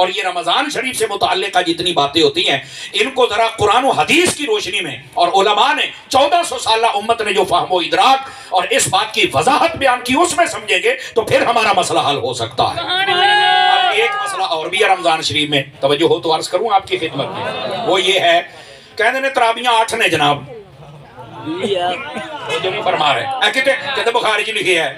اور یہ رمضان شریف سے متعلقہ جتنی باتیں ہوتی ہیں ان کو ذرا قرآن و حدیث کی روشنی میں، اور علماء نے 1400 سالہ امت نے جو فہم و ادراک اور اس بات کی وضاحت بیان کی اس میں سمجھیں گے تو پھر ہمارا مسئلہ حل ہو سکتا ہے۔ اب ایک مسئلہ اور بھی ہے رمضان شریف میں، توجہ ہو تو عرض کروں آپ کی خدمت میں، وہ یہ ہے کہنے نے تراویحاں 8 نے جناب جو نہیں فرما رہے کہتے بخاری جی لکھی ہے،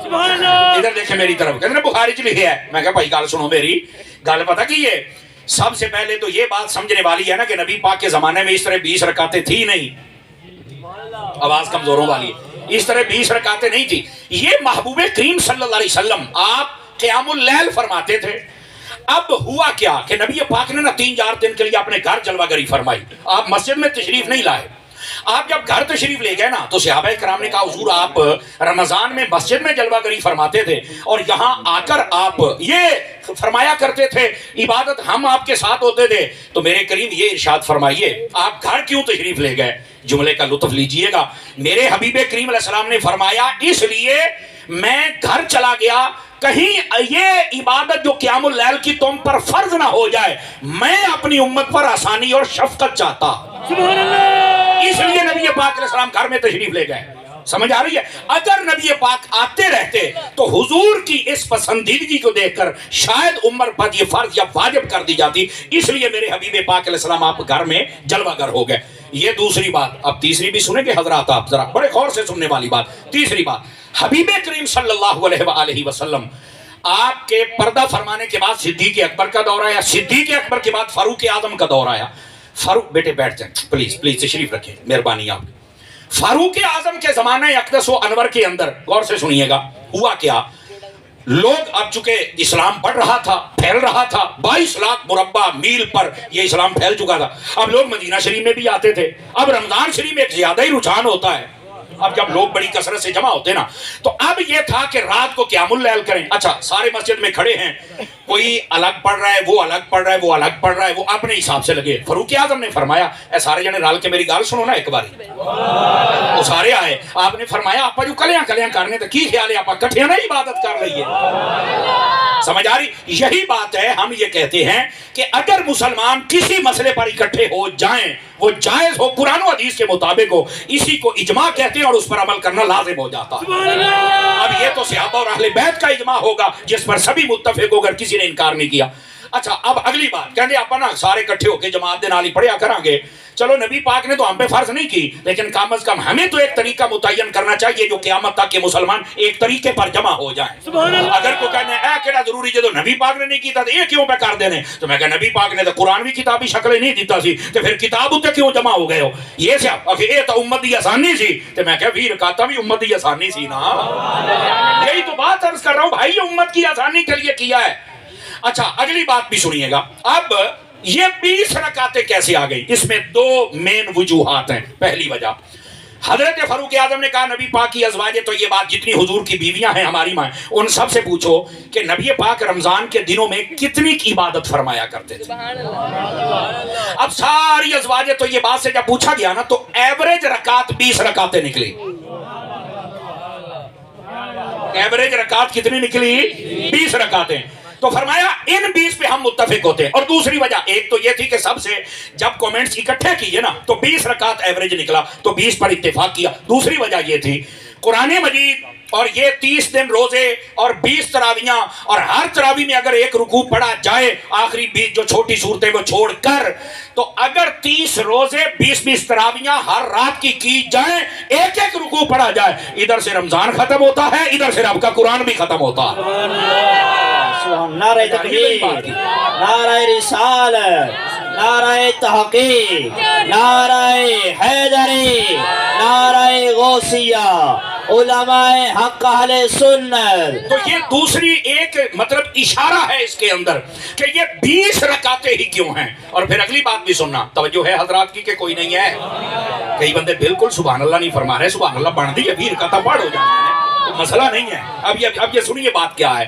ادھر دیکھیں میری طرف، کہتے بخاری جی لکھی ہے۔ میں کہا بھائی گل سنو میری گل، پتہ کی ہے سب سے پہلے تو یہ بات سمجھنے والی ہے نا کہ نبی پاک کے زمانے میں اس طرح 20 رکعتیں تھی نہیں، آواز کمزوروں والی ہے، اس طرح 20 رکعتیں نہیں تھی۔ یہ محبوب کریم صلی اللہ علیہ وسلم آپ قیام اللیل فرماتے تھے۔ اب ہوا کیا کہ نبی پاک نے 3-4 دن کے لیے اپنے گھر جلوہ گری فرمائی، آپ مسجد میں تشریف نہیں لائے۔ آپ جب گھر تشریف لے گئے نا تو صحابہ کرام نے کہا حضور آپ رمضان میں مسجد میں جلوہ گری فرماتے تھے اور یہاں آ کر آپ یہ فرمایا کرتے تھے عبادت ہم آپ کے ساتھ ہوتے تھے، تو میرے کریم یہ ارشاد فرمائیے آپ گھر کیوں تشریف لے گئے؟ جملے کا لطف لیجئے گا، میرے حبیب کریم علیہ السلام نے فرمایا اس لیے میں گھر چلا گیا کہیں یہ عبادت جو قیام اللیل کی تم پر فرض نہ ہو جائے، میں اپنی امت پر آسانی اور شفقت چاہتا، اس لیے نبی پاک علیہ السلام گھر میں تشریف لے گئے۔ سمجھ آ رہی ہے؟ اگر نبی پاک آتے رہتے تو حضور کی اس پسندیدگی کو دیکھ کر شاید عمر پر یہ فرض یا واجب کر دی جاتی، اس لیے میرے حبیب پاک علیہ السلام آپ گھر میں جلوہ گر ہو گئے۔ یہ دوسری بات، اب تیسری بھی سنیں گے حضرات، آپ ذرا بڑے غور سے سننے والی بات۔ تیسری بات، حبیب کریم صلی اللہ علیہ وآلہ وسلم آپ کے پردہ فرمانے کے بعد صدیق اکبر کا دور آیا، صدیق اکبر کے بعد فاروق اعظم کا دور آیا۔ فاروق بیٹے بیٹھ جائیں پلیز پلیز تشریف رکھیں، مہربانی آپ۔ فاروق اعظم کے زمانہ اقدس و انور کے اندر غور سے سنیے گا ہوا کیا، لوگ اب چکے اسلام بڑھ رہا تھا، پھیل رہا تھا، 22 لاکھ مربع میل پر یہ اسلام پھیل چکا تھا۔ اب لوگ مدینہ شریف میں بھی آتے تھے، اب رمضان شریف میں ایک زیادہ ہی رجحان ہوتا ہے، اب جب لوگ بڑی کثرت سے جمع ہوتے نا تو اب یہ تھا کہ رات کو قیام اللیل کریں۔ اچھا سارے مسجد میں کھڑے ہیں، کوئی الگ پڑھ رہا ہے، وہ الگ پڑھ رہا ہے، وہ الگ پڑھ رہا ہے، وہ اپنے حساب سے لگے۔ فاروق اعظم نے فرمایا اے سارے جنے رل کے میری گل سنو نا ایک باری، وہ سارے آئے، آپ نے فرمایا آپ جو کلیاں کلیاں کرنے تو کی خیال ہے آپ کٹھے نہ عبادت کر رہی ہے؟ سمجھ آ رہی؟ یہی بات ہے، ہم یہ کہتے ہیں کہ اگر مسلمان کسی مسئلے پر اکٹھے ہو جائیں وہ جائز ہو، قرآن و حدیث کے مطابق ہو، اسی کو اجماع کہتے ہیں اور اس پر عمل کرنا لازم ہو جاتا ہے۔ اب یہ تو صحابہ اور اہل بیت کا اجماع ہوگا جس پر سبھی متفق ہو کر کسی نے انکار نہیں کیا۔ اچھا اب اگلی بات، کہتے ہیں اپنا سارے کٹھے ہو کے جماعت دے نال ہی پڑھیا کریں گے، چلو نبی پاک نے تو ہم پہ فرض نہیں کی لیکن کم از کم ہمیں تو ایک طریقہ متعین کرنا چاہیے جو قیامت تک کے مسلمان ایک طریقے پر جمع ہو جائیں۔ اگر کوئی کہنے اے کیڑا ضروری جو نبی پاک نے نہیں کیتا تو یہ کیوں پہ کر دینے، تو میں کہا نبی پاک نے تو قرآن بھی کتابی شکلیں نہیں دیتا سی تو پھر کتاب اتنے کیوں جمع ہو گئے ہو؟ یہ سے یہ تو امت دی آسانی سی، تو میں کہا 20 رکعتاں بھی امت دی آسانی سی نا، یہی تو بات عرض کر رہا ہوں بھائی، یہ امت کی آسانی کے لیے کیا ہے۔ اچھا اگلی بات بھی سنیے گا، اب یہ 20 رکعتیں کیسے آ گئی؟ اس میں 2 مین وجوہات ہیں۔ پہلی وجہ، حضرت فاروق اعظم نے کہا نبی پاک کی ازواج طیبات جتنی حضور کی بیویاں ہیں ہماری ماں، ان سب سے پوچھو کہ نبی پاک رمضان کے دنوں میں کتنی کی عبادت فرمایا کرتے تھے۔ اب ساری ازواج طیبات سے جب پوچھا گیا نا تو ایوریج رکعت 20 رکعتیں نکلی۔ ایوریج رکعت کتنی نکلی؟ 20 رکعتیں۔ تو فرمایا ان 20 پہ ہم متفق ہوتے ہیں۔ اور دوسری وجہ ایک تو یہ تھی کہ سب سے جب کومنٹس اکٹھے کیے نا تو 20 رکعت ایوریج نکلا تو 20 پر اتفاق کیا۔ دوسری وجہ یہ تھی قرآن مجید اور یہ 30 دن روزے اور 20 تراویحاں اور ہر تراویح میں اگر ایک رکوع پڑھا جائے آخری 20 جو چھوٹی صورتیں وہ چھوڑ کر، تو اگر 30 روزے 20 تراویحاں ہر رات کی جائیں، ایک ایک رکوع پڑھا جائے، ادھر سے رمضان ختم ہوتا ہے، ادھر سے رب کا قرآن بھی ختم ہوتا ہے۔ نعرہ تکبیر، نعرہ رسالت، نعرہ تحقیق، نعرہ حیدری، نعرہ غوثیہ، علماء حق اہل سنت۔ تو یہ دوسری ایک مطلب اشارہ ہے اس کے اندر کہ یہ 20 رکعتیں ہی کیوں ہیں۔ اور پھر اگلی بات بھی سننا، توجہ ہے حضرات کی کہ کوئی نہیں ہے؟ کئی بندے بالکل سبحان اللہ نہیں فرما رہے، سبحان اللہ بڑھ دی ہے 20 رکعتیں پڑھ ہو جانا ہے تو مسئلہ نہیں ہے۔ اب یہ سنیے بات کیا ہے۔